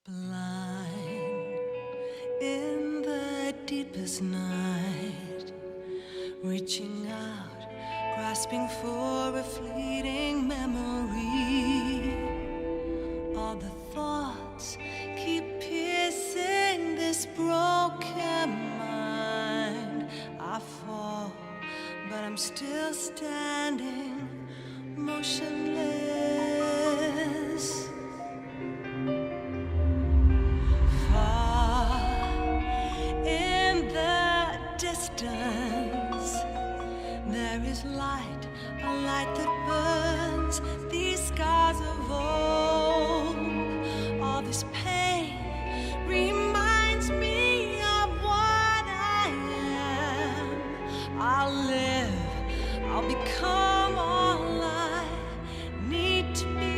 Blind in the deepest night, reaching out, grasping for a fleeting memory. All the thoughts keep piercing this broken mind. I fall, but I'm still standing, motionless. Distance, there is light, a light that burns these scars of old. All this pain reminds me of what I am. I'll live, I'll become all I need to be.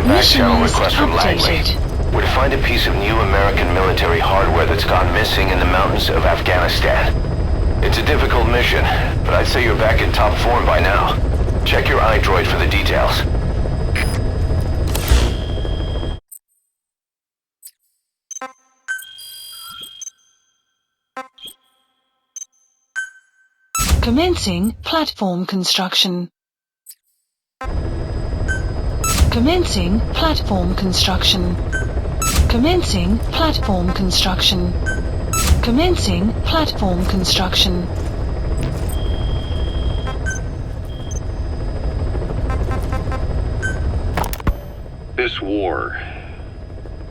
Mission is updated. We're to find a piece of new American military hardware that's gone missing in the mountains of Afghanistan. It's a difficult mission, but I'd say you're back in top form by now. Check your iDroid for the details. Commencing platform construction. Commencing platform construction. Commencing platform construction. Commencing platform construction. This war,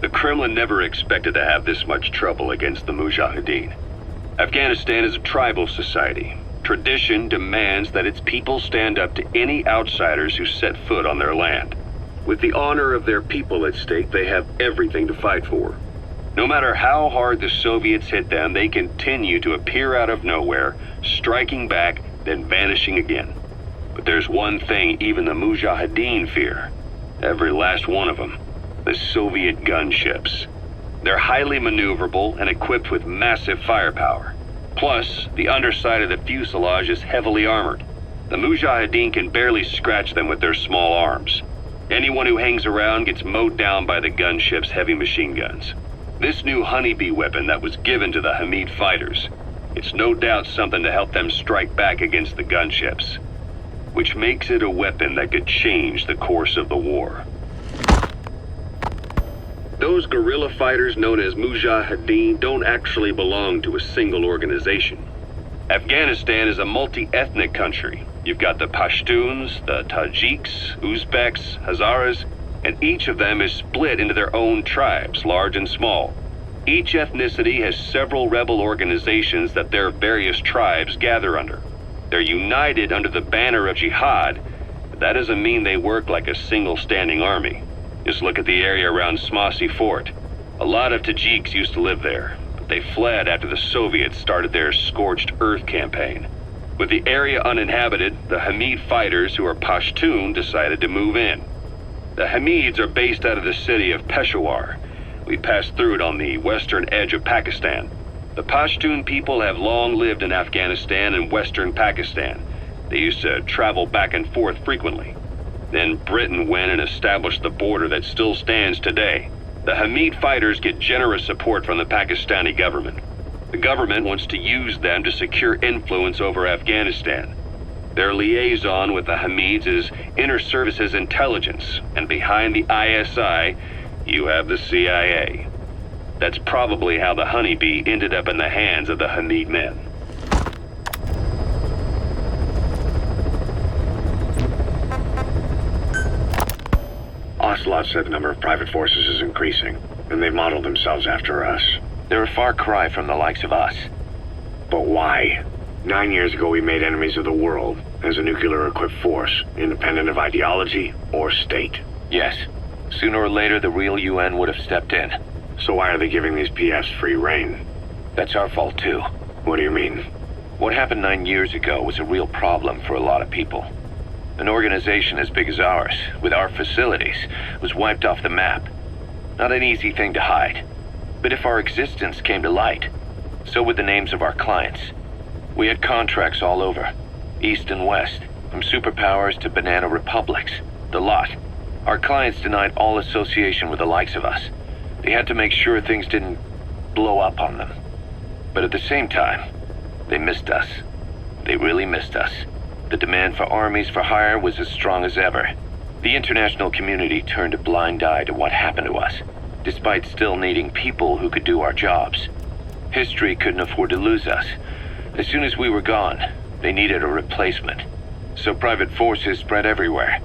the Kremlin never expected to have this much trouble against the Mujahideen. Afghanistan is a tribal society. Tradition demands that its people stand up to any outsiders who set foot on their land. With the honor of their people at stake, they have everything to fight for. No matter how hard the Soviets hit them, they continue to appear out of nowhere, striking back, then vanishing again. But there's one thing even the Mujahideen fear. Every last one of them. The Soviet gunships. They're highly maneuverable and equipped with massive firepower. Plus, the underside of the fuselage is heavily armored. The Mujahideen can barely scratch them with their small arms. Anyone who hangs around gets mowed down by the gunship's heavy machine guns. This new honeybee weapon that was given to the Hamid fighters, it's no doubt something to help them strike back against the gunships, which makes it a weapon that could change the course of the war. Those guerrilla fighters known as Mujahideen don't actually belong to a single organization. Afghanistan is a multi-ethnic country. You've got the Pashtuns, the Tajiks, Uzbeks, Hazaras, and each of them is split into their own tribes, large and small. Each ethnicity has several rebel organizations that their various tribes gather under. They're united under the banner of jihad, but that doesn't mean they work like a single standing army. Just look at the area around Smasi Fort. A lot of Tajiks used to live there, but they fled after the Soviets started their Scorched Earth campaign. With the area uninhabited, the Hamid fighters, who are Pashtun, decided to move in. The Hamids are based out of the city of Peshawar. We passed through it on the western edge of Pakistan. The Pashtun people have long lived in Afghanistan and western Pakistan. They used to travel back and forth frequently. Then Britain went and established the border that still stands today. The Hamid fighters get generous support from the Pakistani government. The government wants to use them to secure influence over Afghanistan. Their liaison with the Hamids is Inter-Services Intelligence, and behind the ISI, you have the CIA. That's probably how the honeybee ended up in the hands of the Hamid men. Ocelot said the number of private forces is increasing, and they've modeled themselves after us. They're a far cry from the likes of us. But why? 9 years ago we made enemies of the world as a nuclear-equipped force, independent of ideology or state. Yes. Sooner or later, the real UN would have stepped in. So why are they giving these PFs free rein? That's our fault, too. What do you mean? What happened 9 years ago was a real problem for a lot of people. An organization as big as ours, with our facilities, was wiped off the map. Not an easy thing to hide. But if our existence came to light, so would the names of our clients. We had contracts all over, east and west, from superpowers to banana republics, the lot. Our clients denied all association with the likes of us. They had to make sure things didn't blow up on them. But at the same time, they missed us. They really missed us. The demand for armies for hire was as strong as ever. The international community turned a blind eye to what happened to us, despite still needing people who could do our jobs. History couldn't afford to lose us. As soon as we were gone, they needed a replacement. So private forces spread everywhere.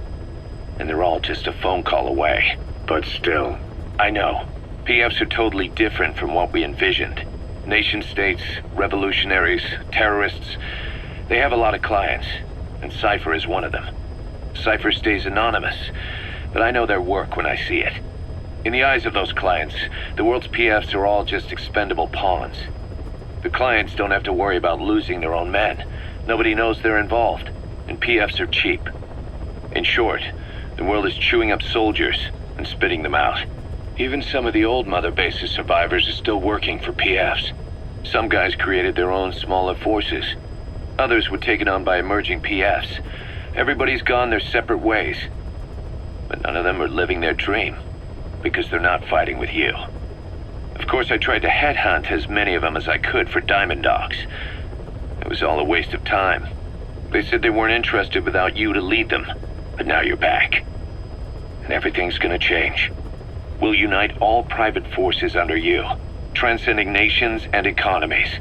And they're all just a phone call away. But still. I know. PFs are totally different from what we envisioned. Nation-states, revolutionaries, terrorists, they have a lot of clients, and Cypher is one of them. Cypher stays anonymous, but I know their work when I see it. In the eyes of those clients, the world's PFs are all just expendable pawns. The clients don't have to worry about losing their own men. Nobody knows they're involved, and PFs are cheap. In short, the world is chewing up soldiers and spitting them out. Even some of the old Mother Base's survivors are still working for PFs. Some guys created their own smaller forces. Others were taken on by emerging PFs. Everybody's gone their separate ways. But none of them are living their dream, because they're not fighting with you. Of course, I tried to headhunt as many of them as I could for Diamond Dogs. It was all a waste of time. They said they weren't interested without you to lead them, but now you're back. And everything's gonna change. We'll unite all private forces under you, transcending nations and economies.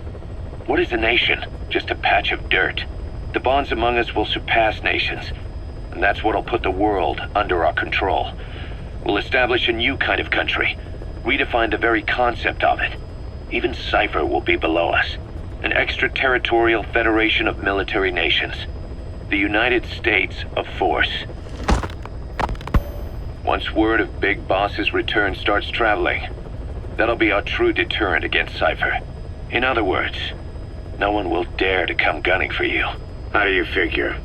What is a nation? Just a patch of dirt. The bonds among us will surpass nations, and that's what'll put the world under our control. We'll establish a new kind of country, redefine the very concept of it. Even Cypher will be below us, an extraterritorial federation of military nations. The United States of Force. Once word of Big Boss's return starts traveling, that'll be our true deterrent against Cypher. In other words, no one will dare to come gunning for you. How do you figure?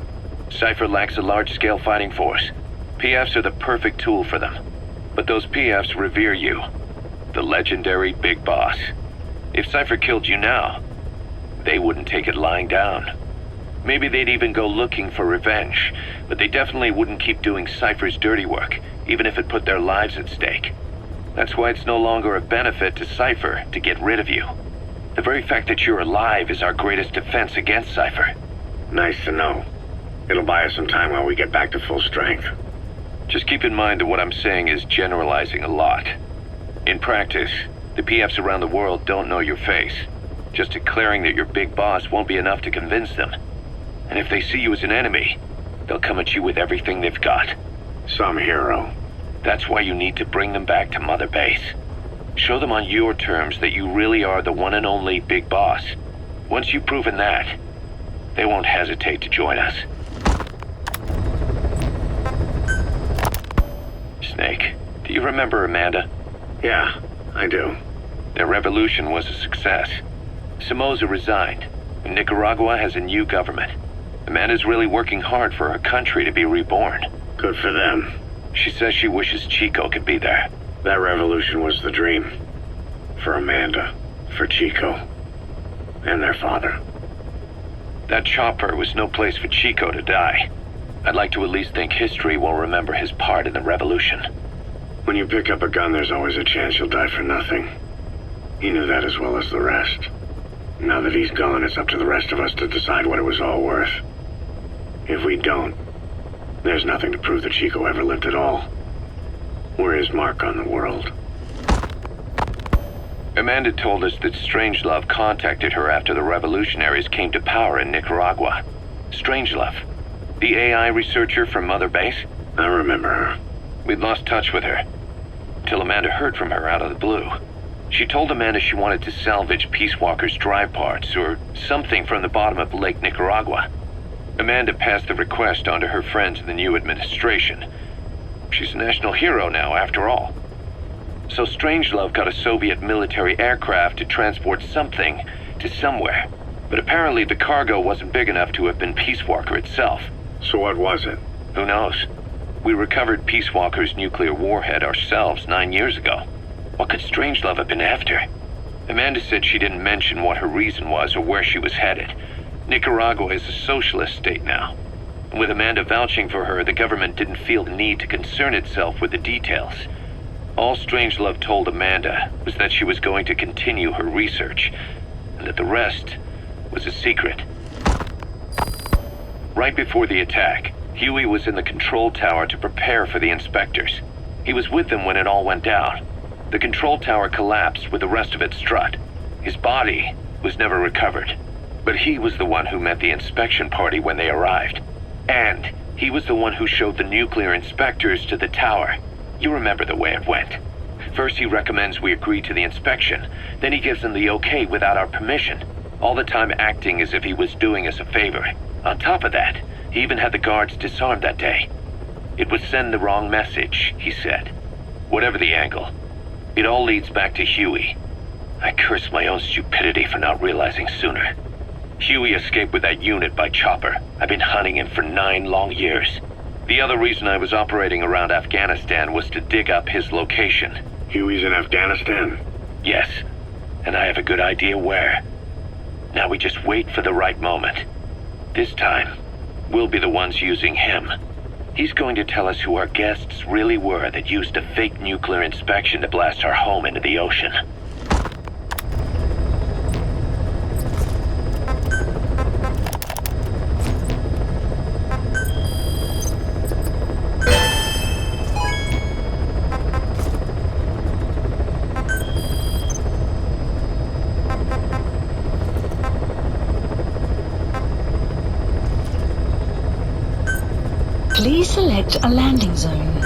Cypher lacks a large-scale fighting force. PFs are the perfect tool for them. But those PFs revere you, the legendary Big Boss. If Cypher killed you now, they wouldn't take it lying down. Maybe they'd even go looking for revenge, but they definitely wouldn't keep doing Cypher's dirty work, even if it put their lives at stake. That's why it's no longer a benefit to Cypher to get rid of you. The very fact that you're alive is our greatest defense against Cypher. Nice to know. It'll buy us some time while we get back to full strength. Just keep in mind that what I'm saying is generalizing a lot. In practice, the PFs around the world don't know your face. Just declaring that you're Big Boss won't be enough to convince them. And if they see you as an enemy, they'll come at you with everything they've got. Some hero. That's why you need to bring them back to Mother Base. Show them on your terms that you really are the one and only Big Boss. Once you've proven that, they won't hesitate to join us. Snake, do you remember Amanda? Yeah, I do. Their revolution was a success. Somoza resigned, and Nicaragua has a new government. Amanda's really working hard for her country to be reborn. Good for them. She says she wishes Chico could be there. That revolution was the dream. For Amanda, for Chico, and their father. That chopper was no place for Chico to die. I'd like to at least think history will remember his part in the revolution. When you pick up a gun, there's always a chance you'll die for nothing. He knew that as well as the rest. Now that he's gone, it's up to the rest of us to decide what it was all worth. If we don't, there's nothing to prove that Chico ever lived at all. We're his mark on the world. Amanda told us that Strangelove contacted her after the revolutionaries came to power in Nicaragua. Strangelove, the AI researcher from Mother Base? I remember her. We'd lost touch with her, till Amanda heard from her out of the blue. She told Amanda she wanted to salvage Peace Walker's drive parts, or something from the bottom of Lake Nicaragua. Amanda passed the request on to her friends in the new administration. She's a national hero now, after all. So Strangelove got a Soviet military aircraft to transport something to somewhere. But apparently the cargo wasn't big enough to have been Peace Walker itself. So what was it? Who knows? We recovered Peace Walker's nuclear warhead ourselves 9 years ago. What could Strangelove have been after? Amanda said she didn't mention what her reason was or where she was headed. Nicaragua is a socialist state now. And with Amanda vouching for her, the government didn't feel the need to concern itself with the details. All Strangelove told Amanda was that she was going to continue her research, and that the rest was a secret. Right before the attack, Huey was in the control tower to prepare for the inspectors. He was with them when it all went down. The control tower collapsed with the rest of it strut. His body was never recovered. But he was the one who met the inspection party when they arrived. And he was the one who showed the nuclear inspectors to the tower. You remember the way it went. First he recommends we agree to the inspection. Then he gives them the okay without our permission. All the time acting as if he was doing us a favor. On top of that, he even had the guards disarmed that day. It would send the wrong message, he said. Whatever the angle, it all leads back to Huey. I curse my own stupidity for not realizing sooner. Huey escaped with that unit by chopper. I've been hunting him for 9 long years. The other reason I was operating around Afghanistan was to dig up his location. Huey's in Afghanistan? Yes, and I have a good idea where. Now we just wait for the right moment. This time, we'll be the ones using him. He's going to tell us who our guests really were that used a fake nuclear inspection to blast our home into the ocean. Please select a landing zone.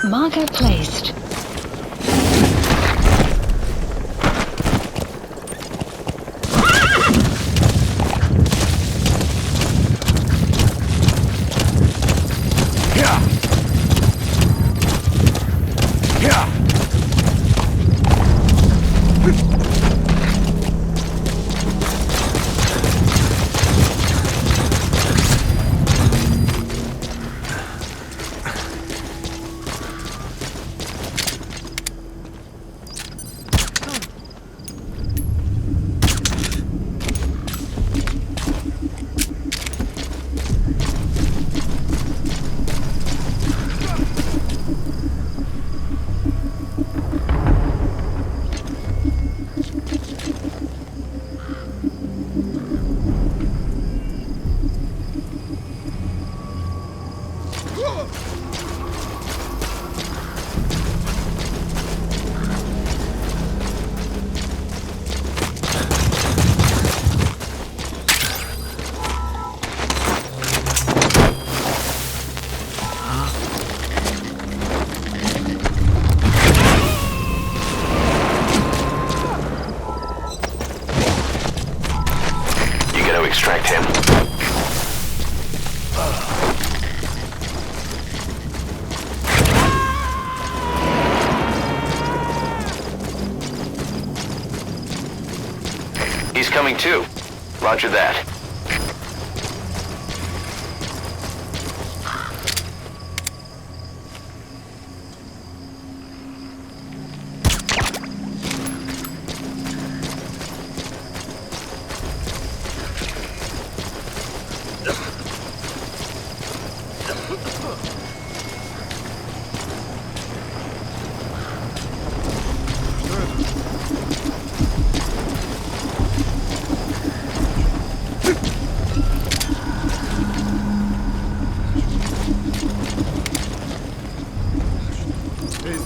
Marker placed. Extract him. He's coming too. Roger that.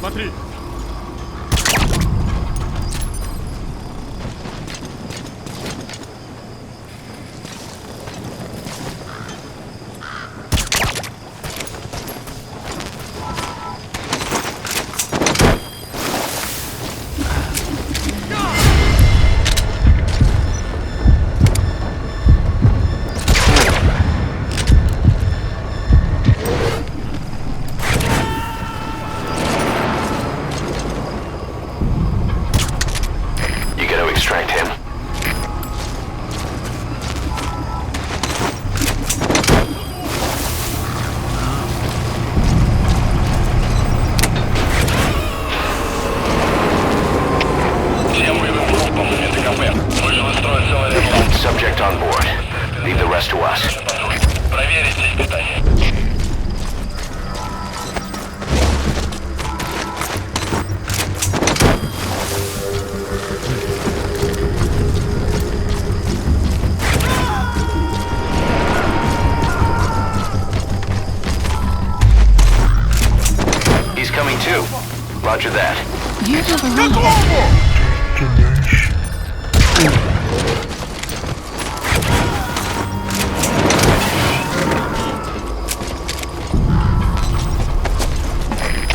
Смотри! Roger that. You have arrived.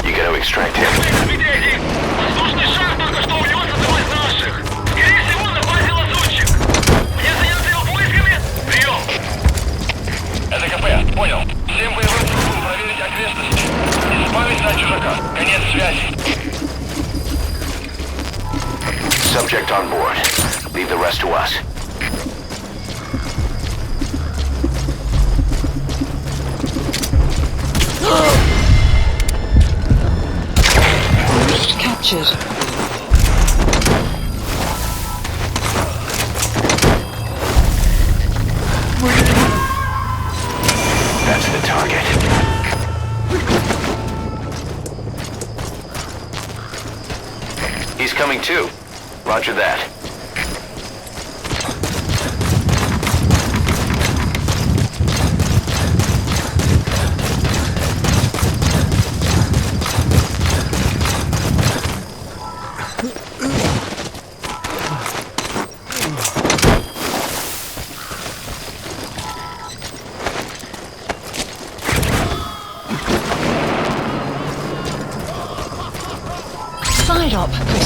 You gotta extract him. Воздушный шар только что увез одного из наших. Скорее всего, на базе лазутчик. Мне заняться его поисками? Прием. Это КП, понял. Всем боевым группам проверить окрестности. Не спамить на чужака. Конец связи. Subject on board. Leave the rest to us. Host captured. That's the target. He's coming too. Roger that.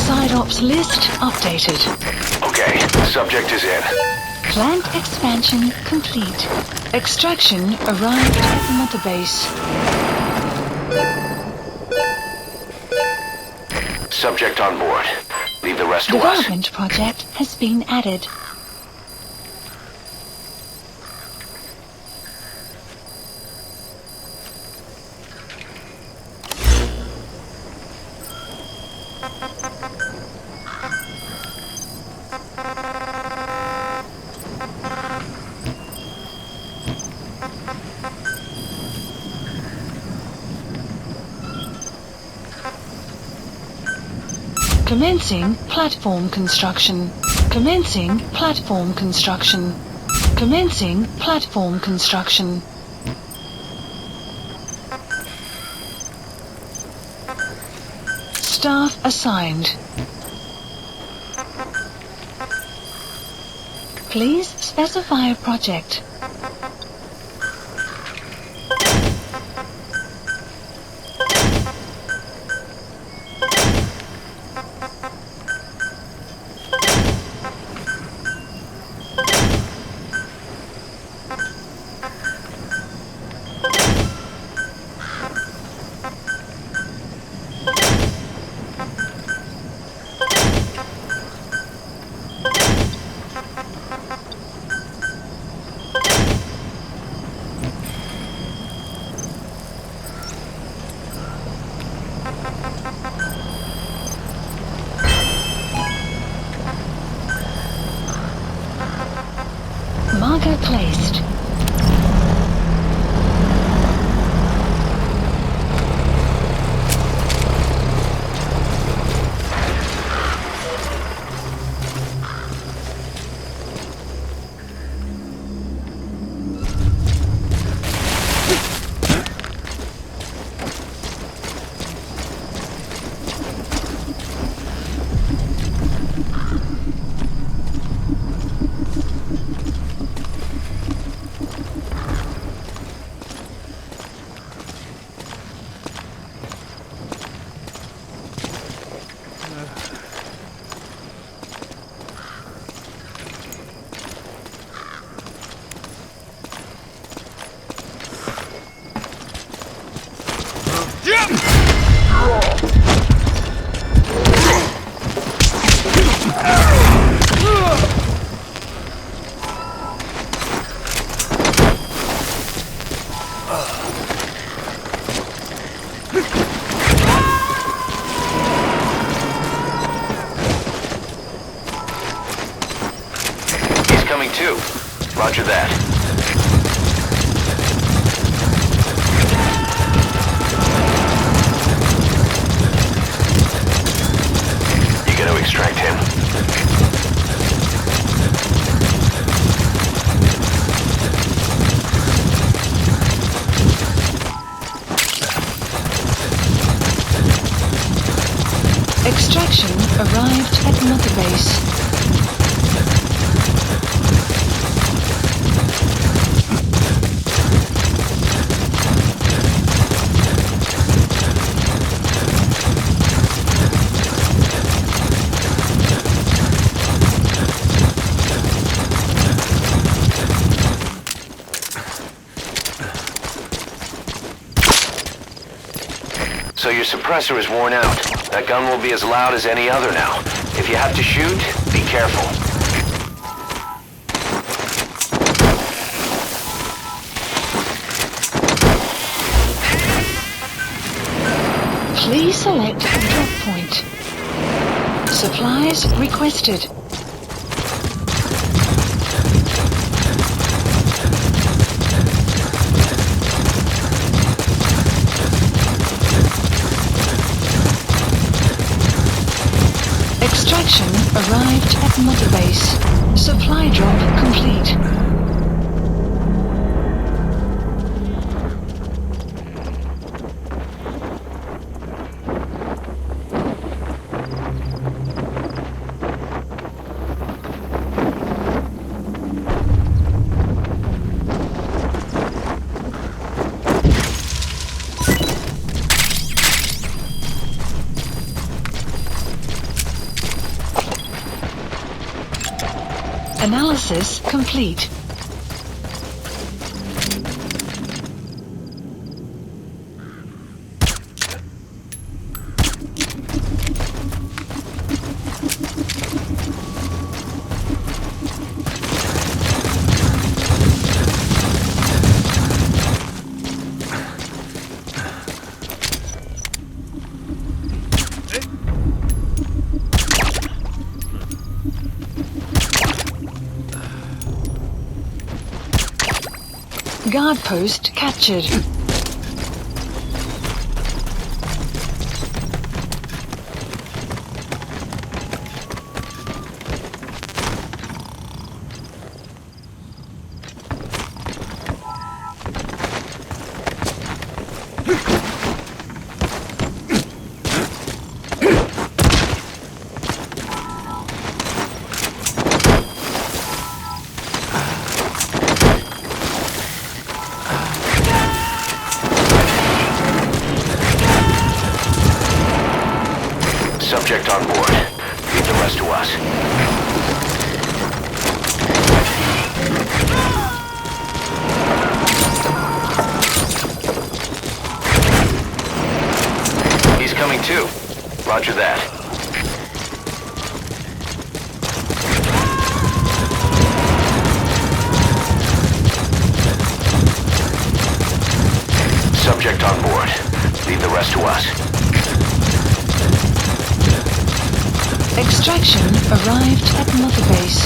Side ops list updated. Okay, subject is in. Plant expansion complete. Extraction arrived at Mother Base. Subject on board. Leave the rest to us. Development project has been added. Commencing platform construction. Commencing platform construction. Commencing platform construction. Staff assigned. Please specify a project. Marker placed. Coming too. Roger that. You gotta extract him. Extraction arrived at Mother Base. So your suppressor is worn out. That gun will be as loud as any other now. If you have to shoot, be careful. Please select drop point. Supplies requested. Extraction arrived at Mother Base. Supply drop complete. Analysis complete. Guard post captured. Subject on board. Leave the rest to us. He's coming too. Roger that. Subject on board. Leave the rest to us. Extraction arrived at Mother Base.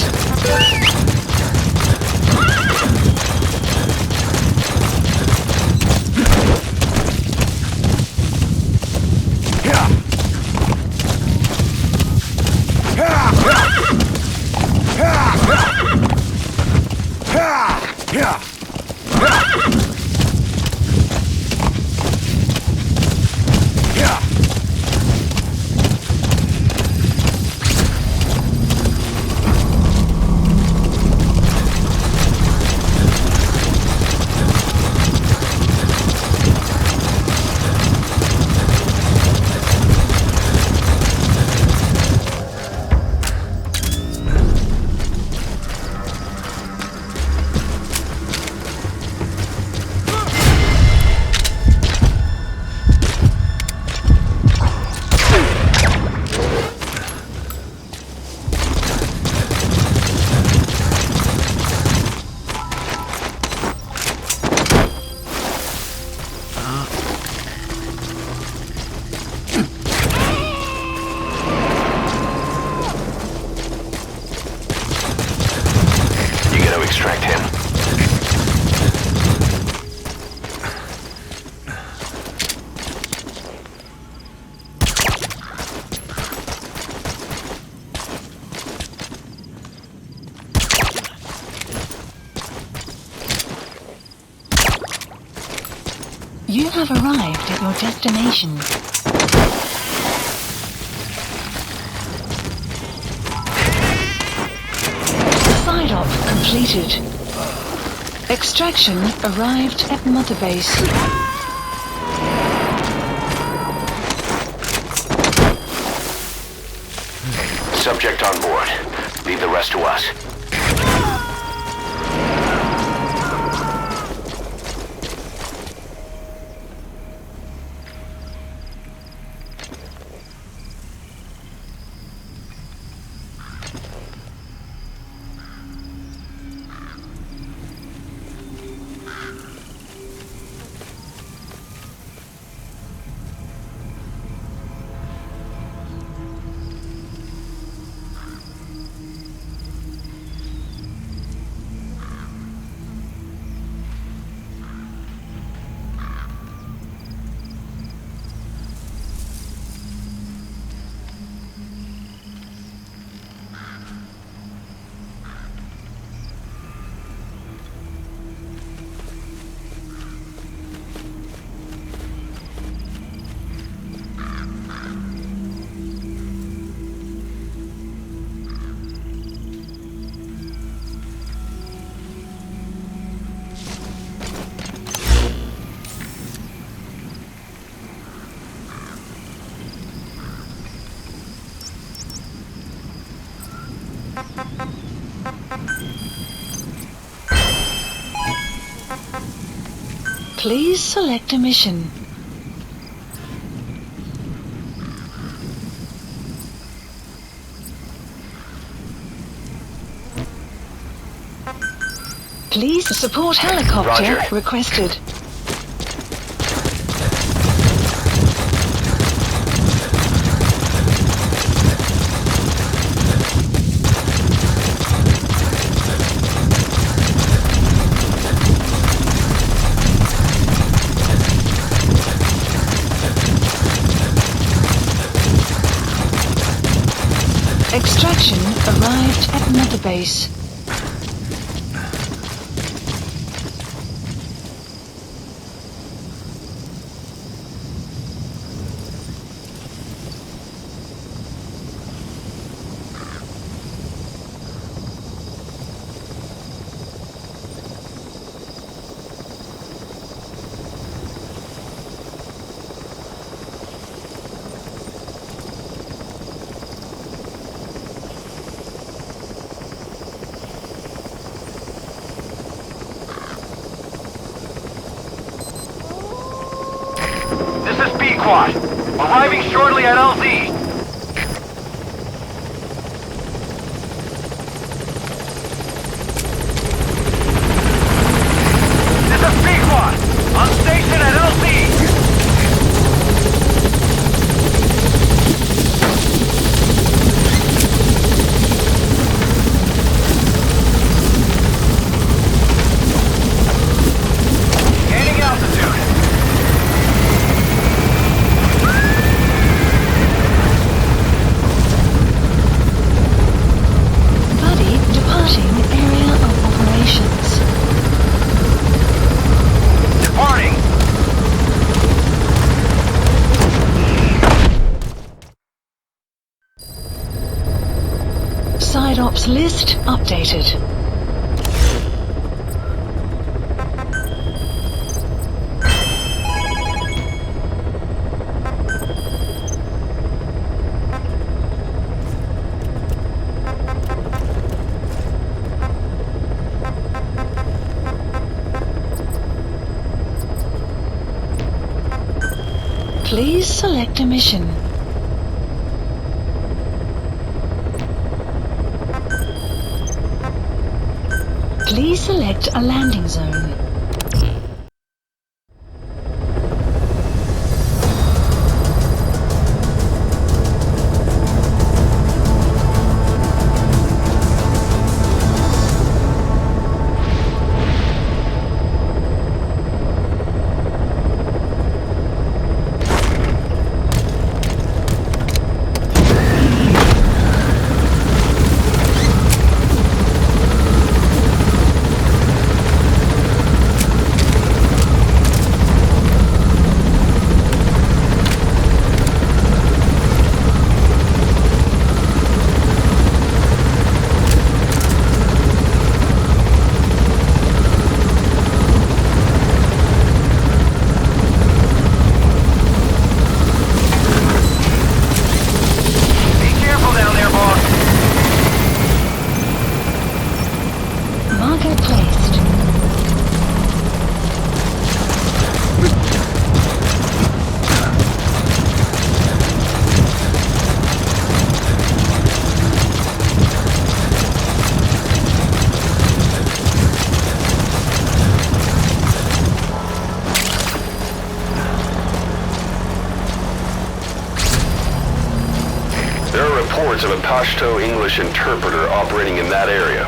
Extract him. You have arrived at your destination. completed. Extraction arrived at Mother Base. Subject on board. Leave the rest to us. Please select a mission. Please support helicopter Roger. requested. Extraction arrived at Mother Base. This is B-Quad. Arriving shortly at LZ. This is B-Quad. On station at LZ. Gaining altitude. Buddy departing area of operations. Departing. Side ops list updated. Please select a mission. Please select a landing zone. reports of a Pashto English interpreter operating in that area.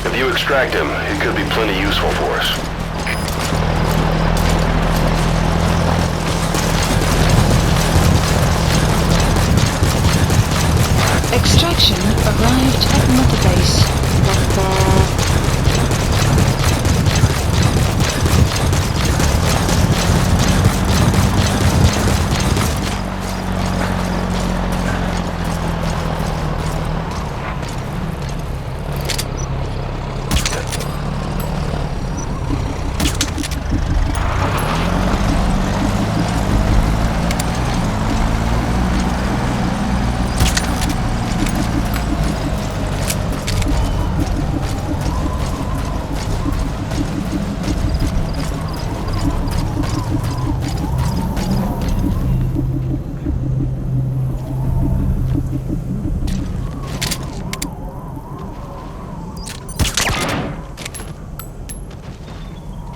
If you extract him, it could be plenty useful for us. Extraction arrived at Mother Base.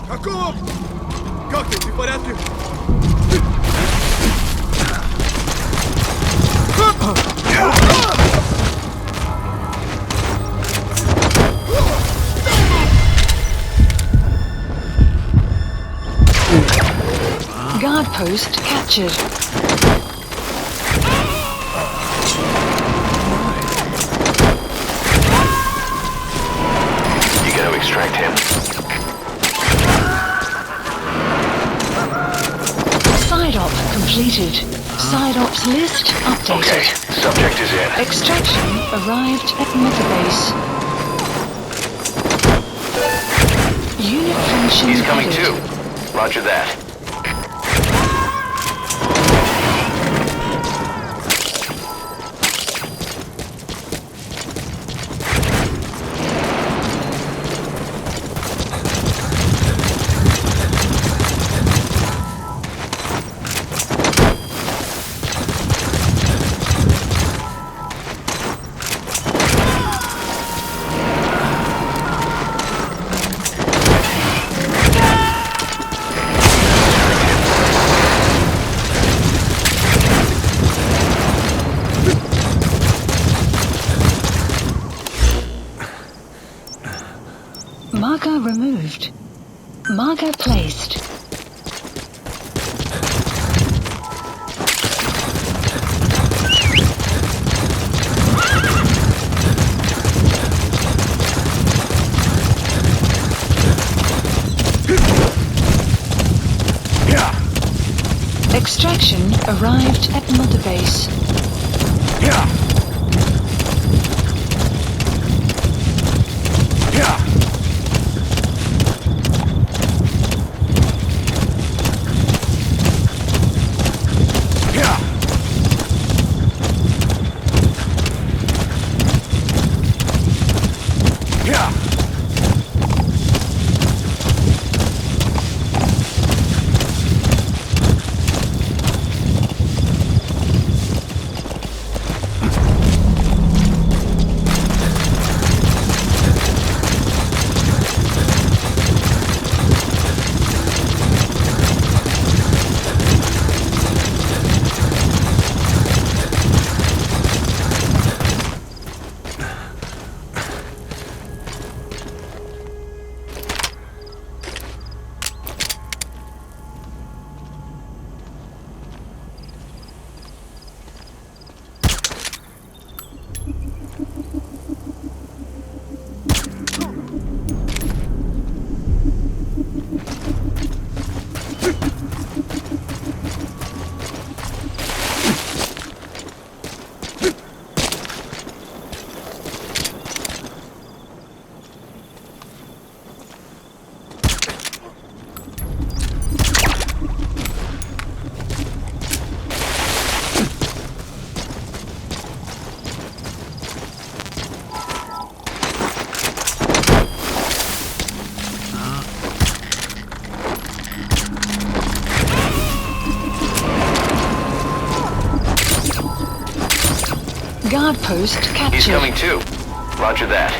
Какого? Как ты в порядке? Guard post captured. You gotta extract him. Side op completed. Side ops list updated. Okay, subject is in. Extraction arrived at Mother Base. Unit function He's coming added. too. Roger that. Marker removed. Marker placed. Extraction arrived at Mother Base. Guard post captured. He's coming too. Roger that.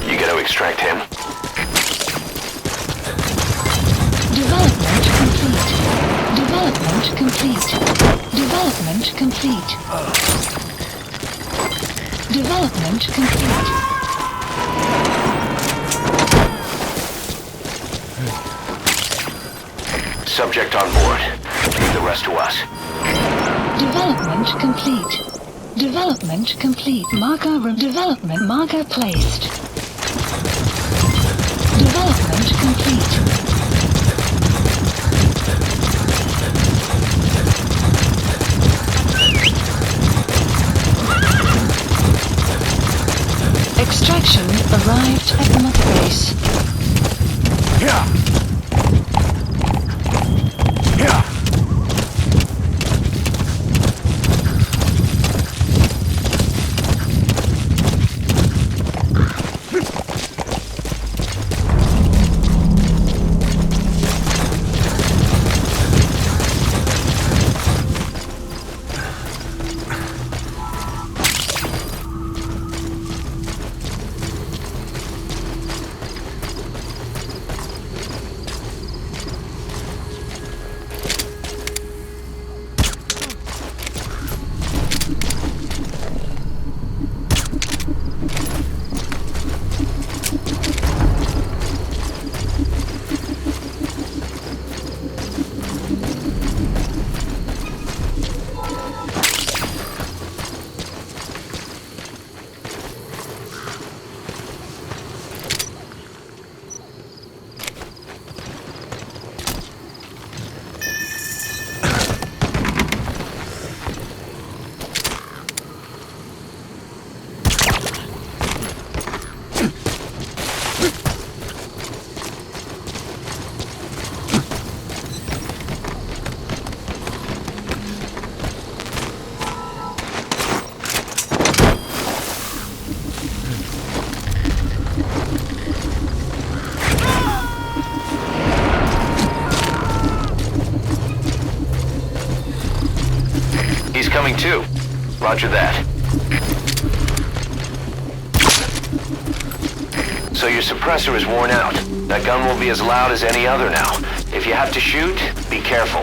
You gotta extract him. Development complete. Development complete. Development complete. Development complete. Subject on board. Leave the rest to us. Development complete. Development complete. Development marker placed. Development complete. Extraction arrived at the mother base. Coming too. Roger that. So your suppressor is worn out. That gun will be as loud as any other now. If you have to shoot, be careful.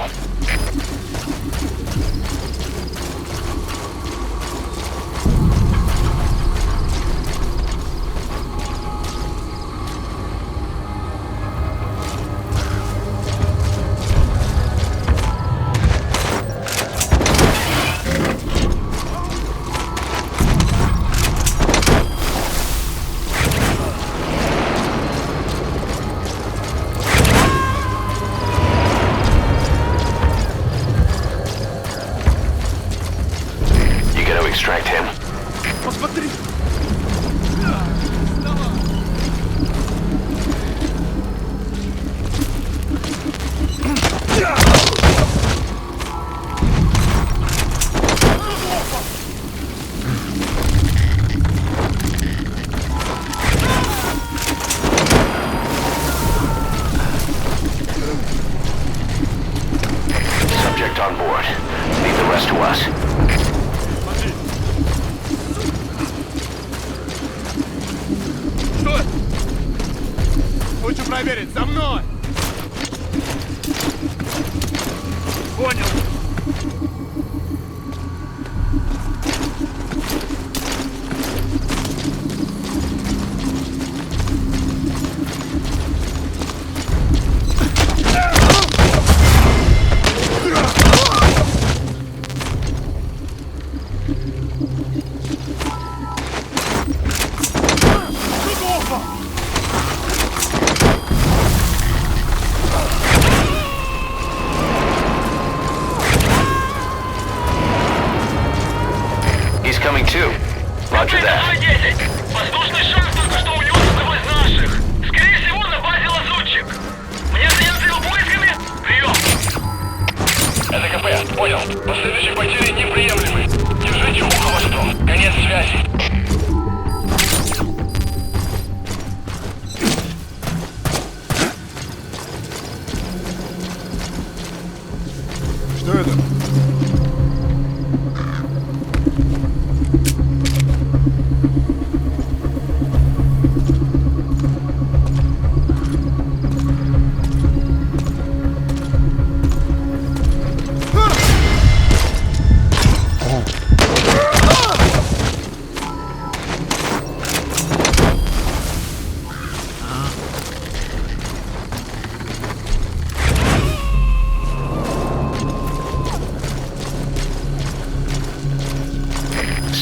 Extract him. Посмотри! Subject on board. Leave the rest to us. Что? Хочу проверить, за мной! Понял. Coming too. Roger that. Воздушный шар только что унес одного из наших. Скорее всего, на базе лазутчик. Мне заняться его поисками? Прием. Это КП, понял. Последующие потери неприемлемы. Держите ухо восток. Конец связи. Что это?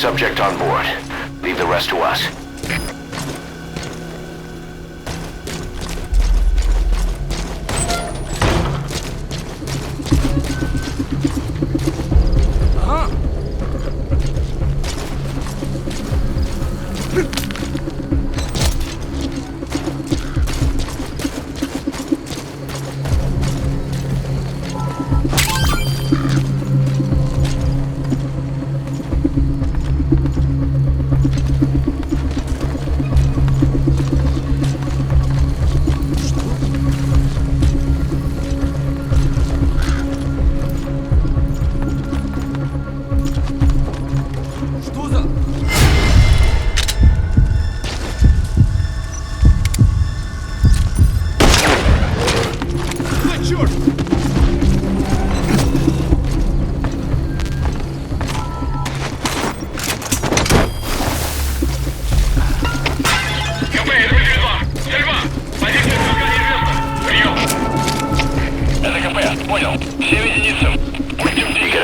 Subject on board. Leave the rest to us.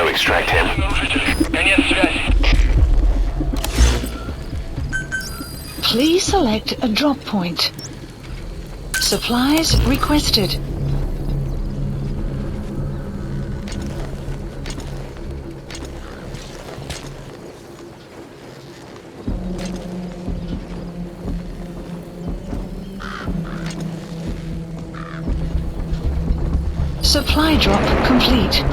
Extract him. Please select a drop point. Supplies requested. Supply drop complete.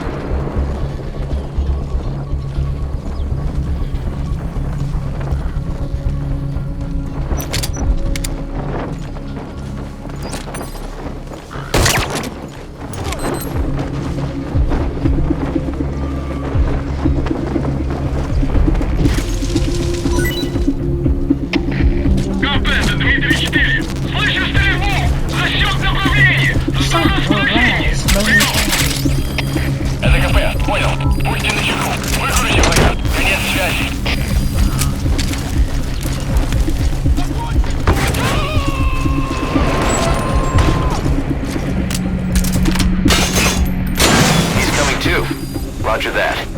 Roger that.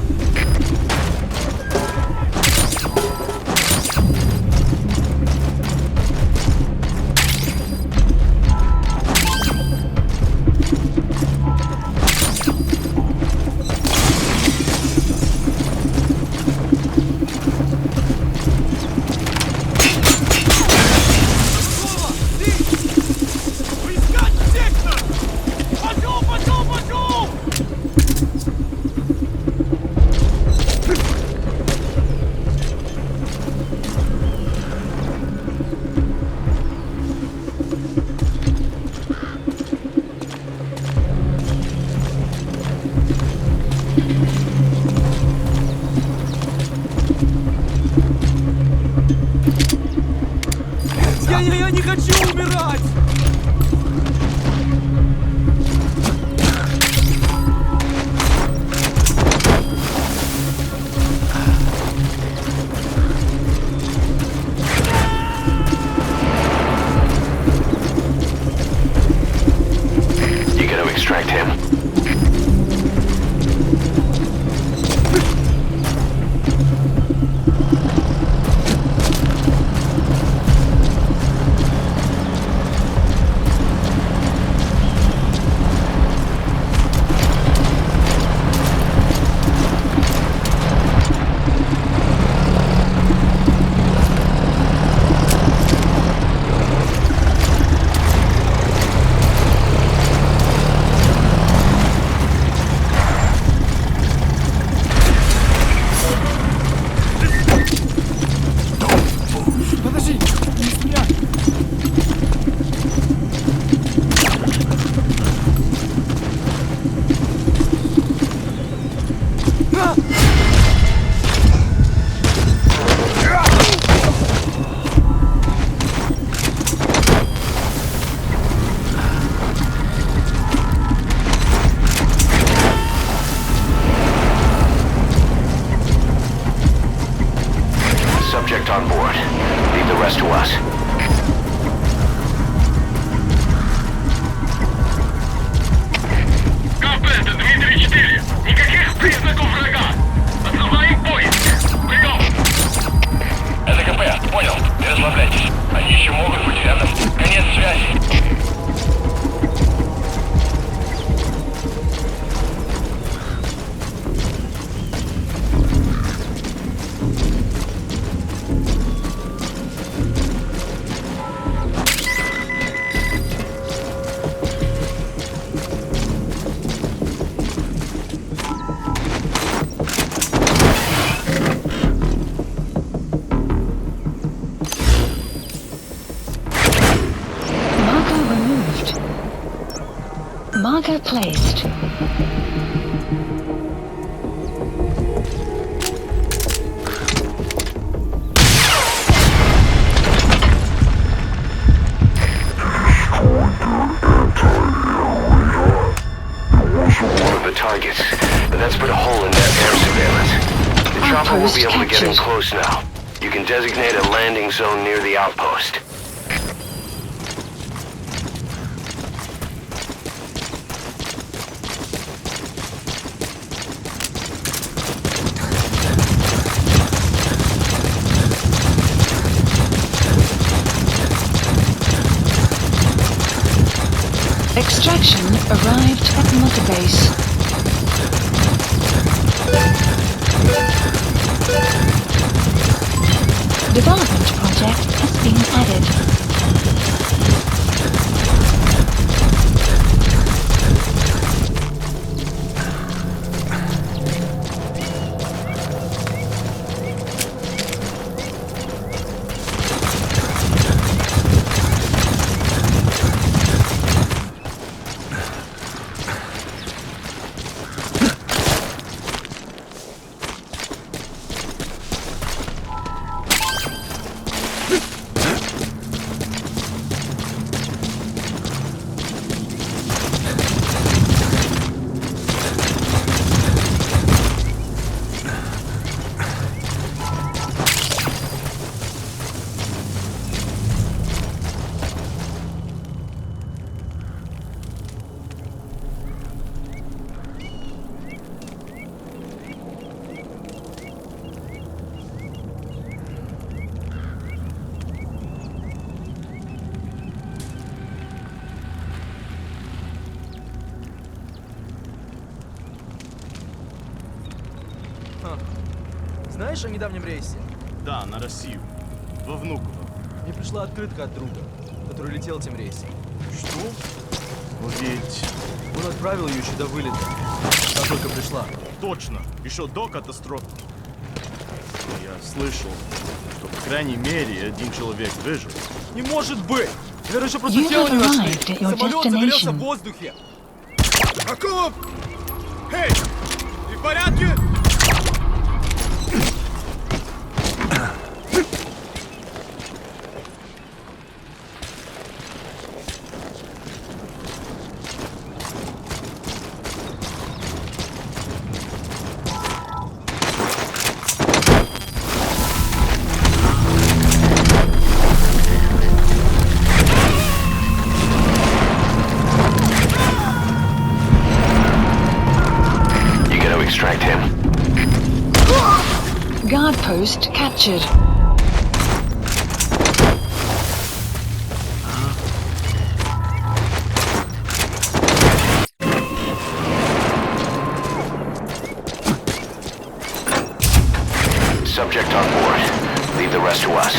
Я не хочу умирать! You gotta extract him. Subject on board. Leave the rest to us. КП, это Дмитрий 4. Никаких признаков врага. Отзываем поиск. Прием. Marker placed. One of the targets, but that's put a hole in that air surveillance. The chopper will be able to get in close now. You can designate a landing zone near the outpost. Extraction arrived at Mother Base. Development project has been added. Знаешь о недавнем рейсе? Да, на Россию. Во Внуково. Мне пришла открытка от друга, который летел тем рейсом. Что? Но ведь... Он отправил ее еще до вылета. Она только пришла. Точно. Еще до катастрофы. Я слышал, что по крайней мере один человек выжил. Не может быть! Наверное, еще просто You тело не have нашли. arrived at your Самолет загорелся в destination. воздухе. Акулов! Эй! Ты в порядке? Extract him. Guard post captured. Subject on board. Leave the rest to us.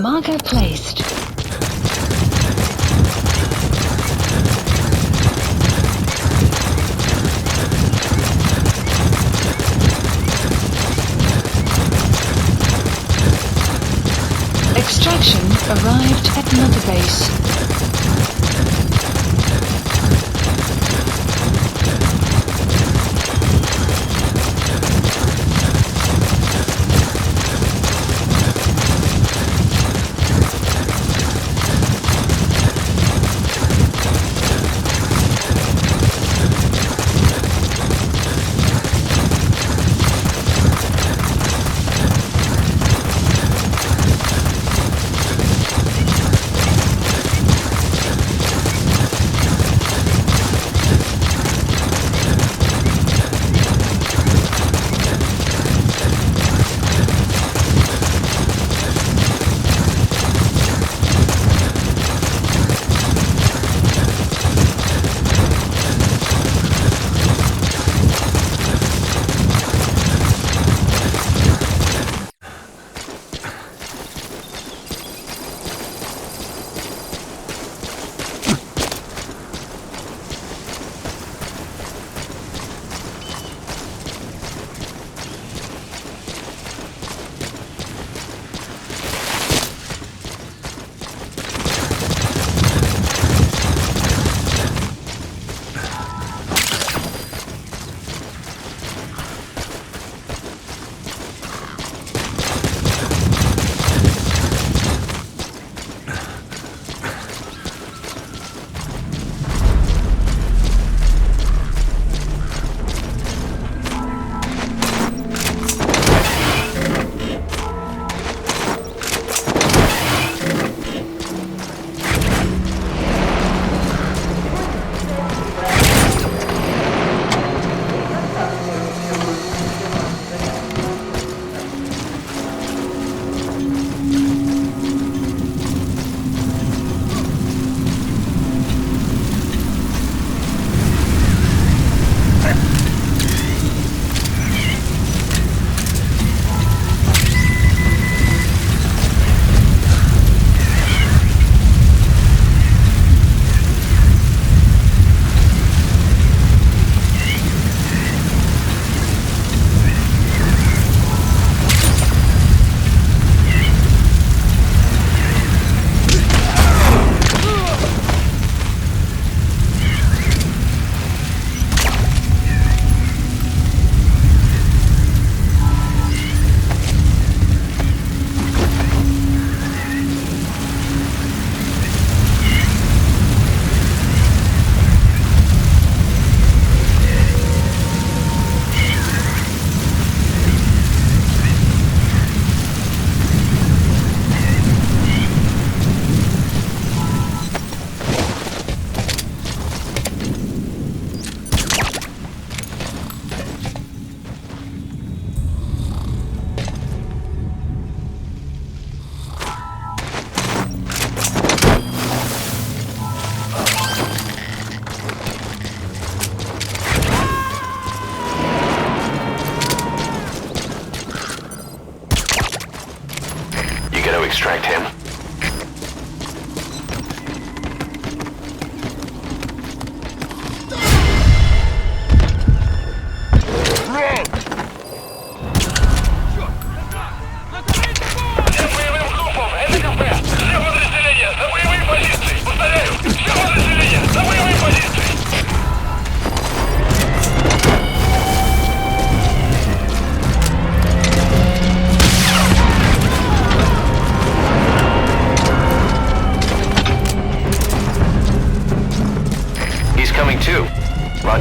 Marker placed. Extraction arrived at Mother Base.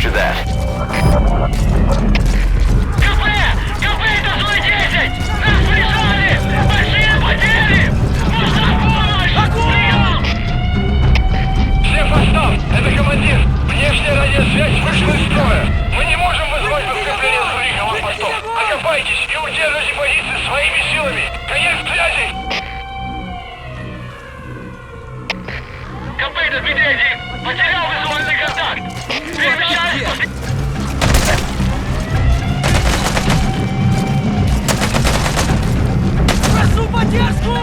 Roger that. КП! КП, это зона 10! Нас прижали! Большие потери! Нужна помощь! Прием! Всем постам! Это командир! Внешняя радиосвязь вышла из строя! Мы не можем вызвать подкрепление с других аванпостов! Окопайтесь и удерживайте позиции своими силами! Конец связи! КП, это Дмитрий! Потерял визуальный контакт! Перемещаюсь после... Прошу поддержку!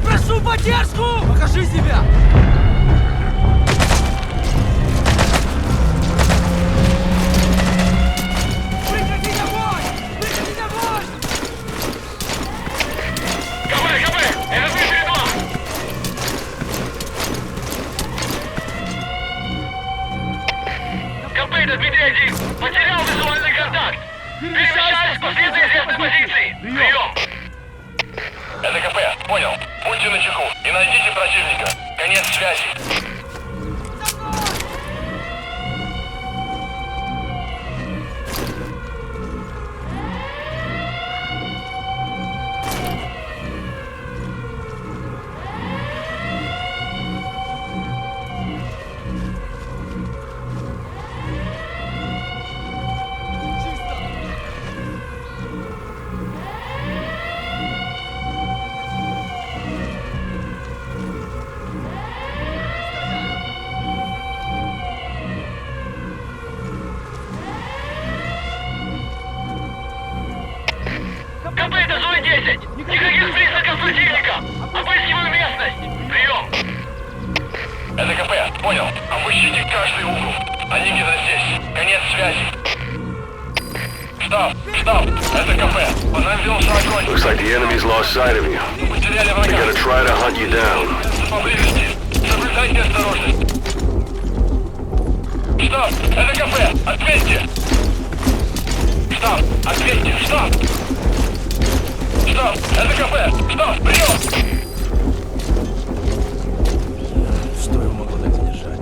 Прошу поддержку! Покажи себя! Прекратить огонь! Прекратить огонь! КП! Это Дмитрий 2! КП, это Дмитрий 1! Потерял визуальный контакт! Перемещаюсь по следу известной позиции! Прием! Это КП, понял. Будьте начеку и найдите противника. Конец связи. КП, это зона 10! Никаких признаков противника! Обыскиваю местность! Прием! Это КП, понял. Обыщите каждый угол. Они где-то здесь. Конец связи. Штаб, это КП. По нам велся огонь. Looks like the enemy's lost sight of you. Потеряли They're врага. gonna try to hunt you down. Поблизости. Соблюдайте осторожность. Штаб, это КП. Ответьте. Штаб, ответьте. Штаб, это КП. Штаб, прием. Что его могло так задержать?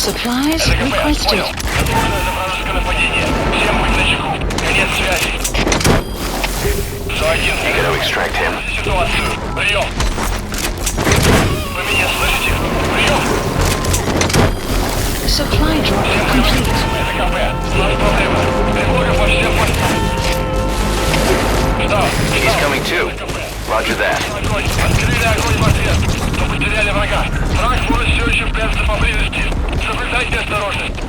Supplies requested. Возможно, это вражеское нападение. Всем быть начеку. Конец связи. ЗО-1. You gotta extract him. Ситуацию. Прием. Вы меня слышите? Прием. Supply drop complete. Это КП. У нас проблема. Тревога по всем постам. He's coming too. Roger that. Огонь. Открыли огонь в ответ. Но потеряли врага. Враг может все еще прятаться поблизости. Соблюдайте осторожность.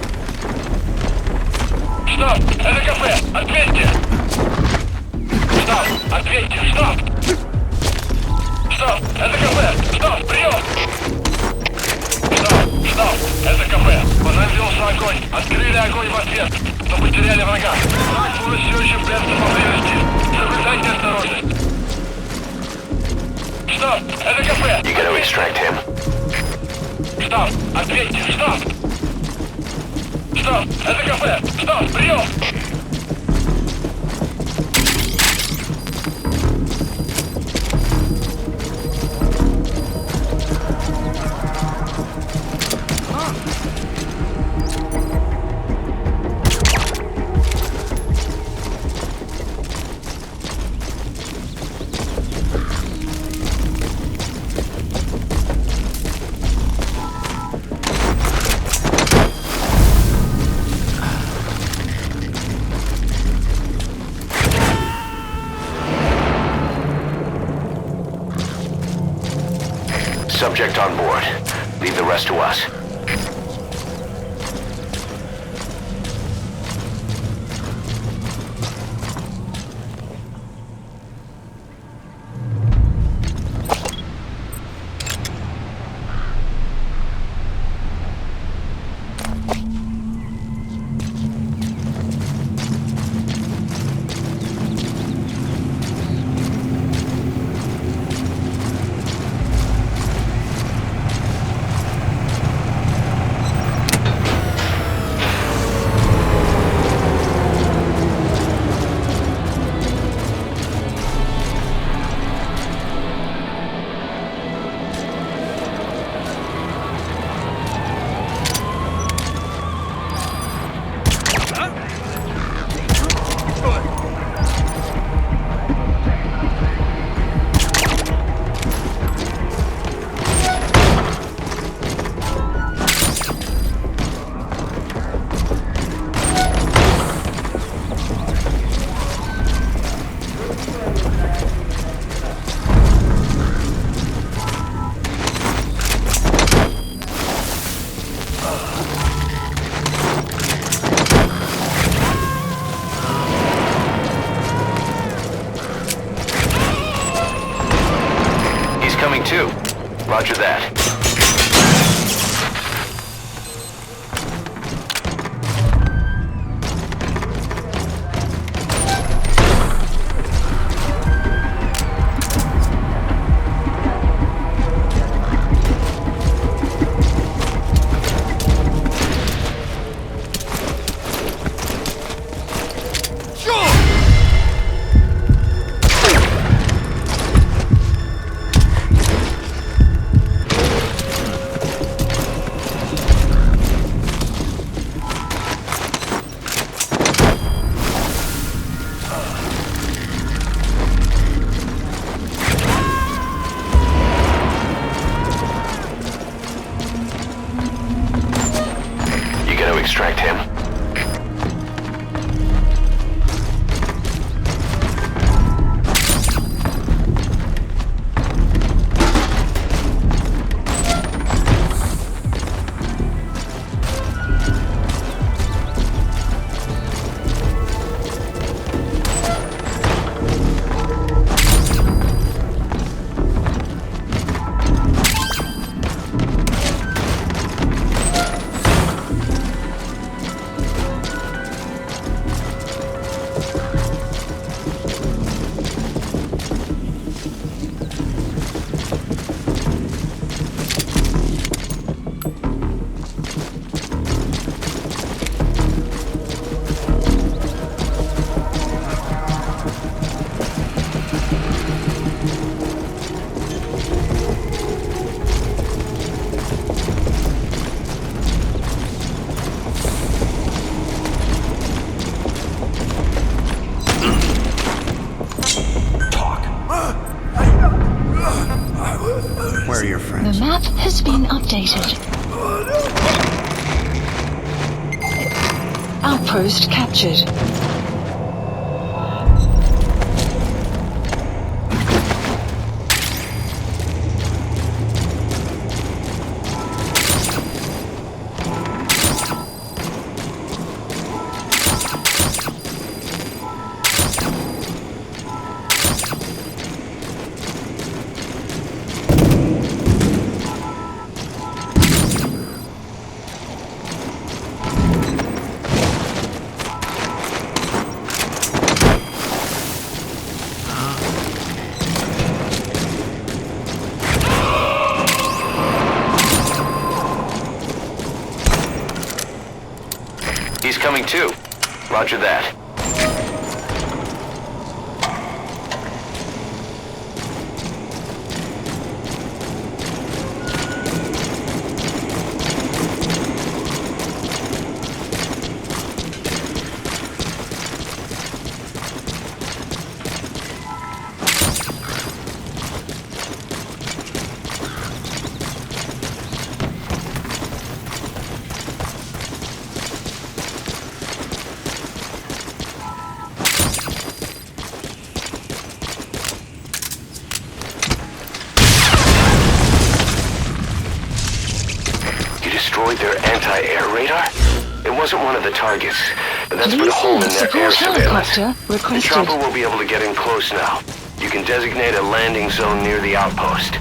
Штаб, это КП. Ответьте. Штаб, ответьте. Штаб, это КП. Штаб, прием. Штаб, это КП. По нам велся огонь. Открыли огонь в ответ. Но потеряли врага. Враг может все еще прятаться поблизости. Соблюдайте осторожность. Штаб, это КП. You gotta extract him. Штаб, ответьте, штаб! Штаб, это КП! Штаб, прием! Subject on board. Leave the rest to us. coming too. Roger that. Extract him. Where are your friends? The map has been updated. Outpost captured. He's coming too. Roger that. Destroyed their anti-air radar? It wasn't one of the targets, but that's put a hole in their air surveillance. The chopper will be able to get in close now. You can designate a landing zone near the outpost.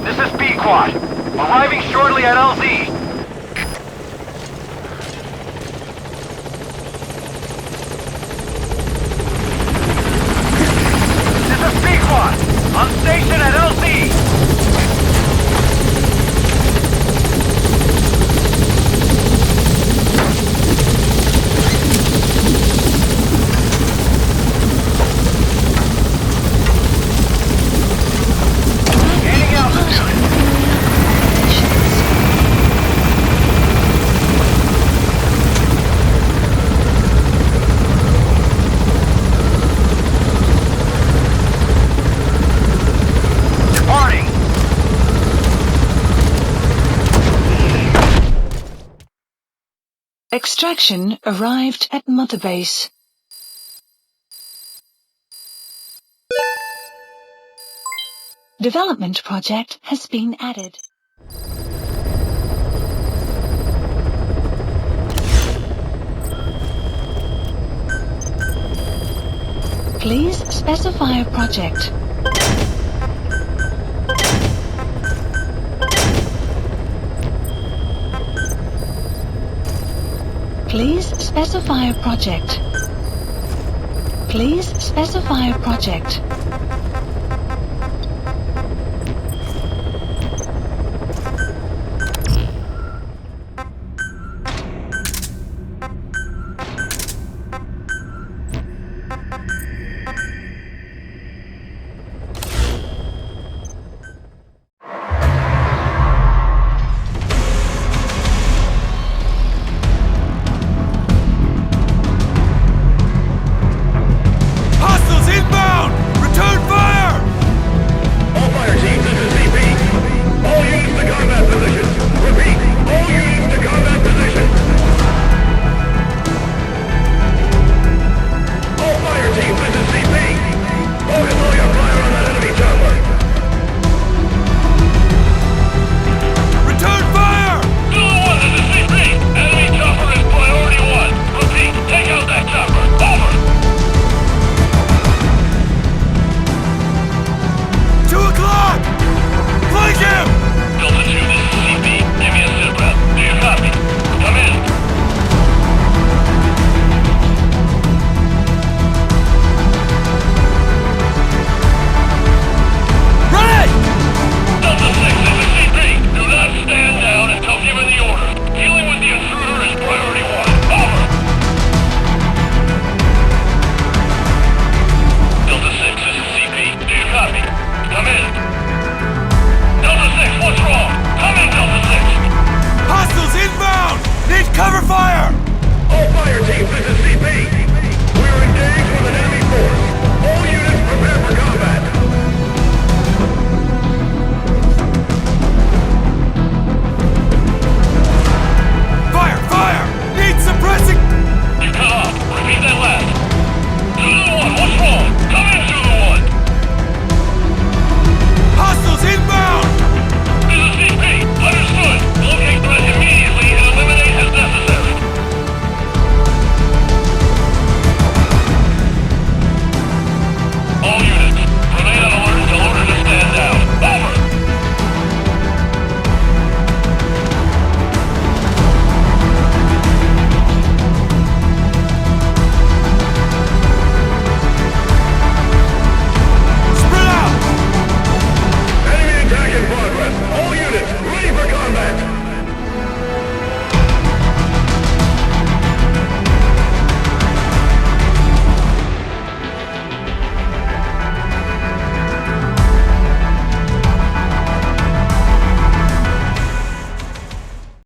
This is B-Quad. Arriving shortly at LZ. This is B-Quad. On station at LZ. Extraction arrived at Mother Base. Development project has been added. Please specify a project. Please specify a project. Please specify a project.